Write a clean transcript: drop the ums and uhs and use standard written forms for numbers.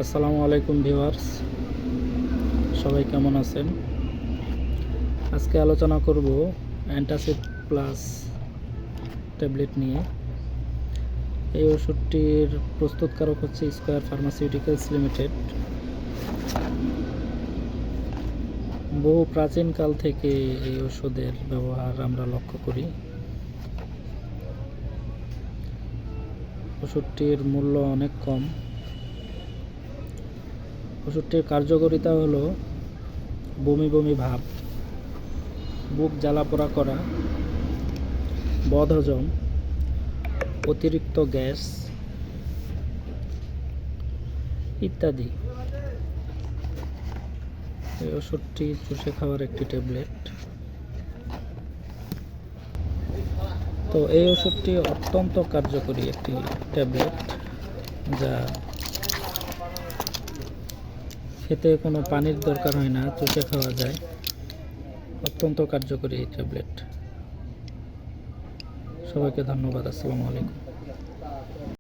আসসালামু আলাইকুম ভিউয়ার্স, সবাই কেমন আছেন? আজকে আলোচনা করব অ্যান্টাসিড প্লাস ট্যাবলেট নিয়ে। এই ওষুধটির প্রস্তুতকারক হচ্ছে স্কয়ার ফার্মাসিউটিক্যালস লিমিটেড। বহু প্রাচীনকাল থেকে এই ওষুধের ব্যবহার আমরা লক্ষ্য করি। ওষুধটির মূল্য অনেক কম। ওষুধটির কার্যকারিতা হলো বমি বমি ভাব, বুক জ্বালাপোড়া করা, বদহজম, অতিরিক্ত গ্যাস ইত্যাদি। এই ওষুধটি চুষে খাওয়ার একটি ট্যাবলেট। তো এই ওষুধটি অত্যন্ত কার্যকরী একটি ট্যাবলেট, যা খেতে কোনো পানির দরকার হয় না, চুষে খাওয়া যায়। অত্যন্ত কার্যকরী এই ট্যাবলেট। সবাইকে ধন্যবাদ। আসসালামু আলাইকুম।